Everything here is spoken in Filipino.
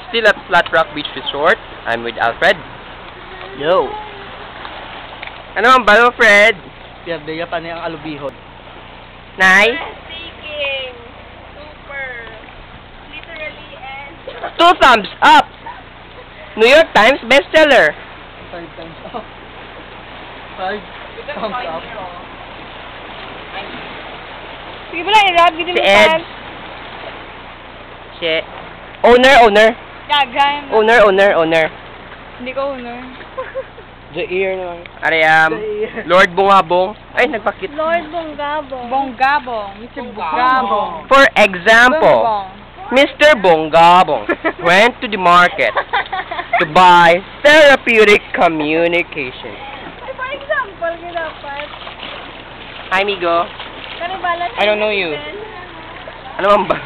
still at Flat Rock Beach Resort. I'm with Alfred. Yo! Ano ang balo, Fred? Piya pa niya ang alubihon. Nay? Breathtaking. Super. Literally and... 2 thumbs up! New York Times bestseller. 5 times up. 5 thumbs up. Sige pala, i-rap. Gini Si mo Ed. fan. Si... Owner. Gagan. Owner. Hindi ko owner. The ear naman. Ariam. Lord Bungabong. Ay, nagpakit. Lord Bonggabong. Bonggabong. Mr. Bonggabong. For example, Mr. Bongabong went to the market to buy therapeutic communication. For example, dapat. Hi, amigo. Kanibala I don't know you. Ano ang ba?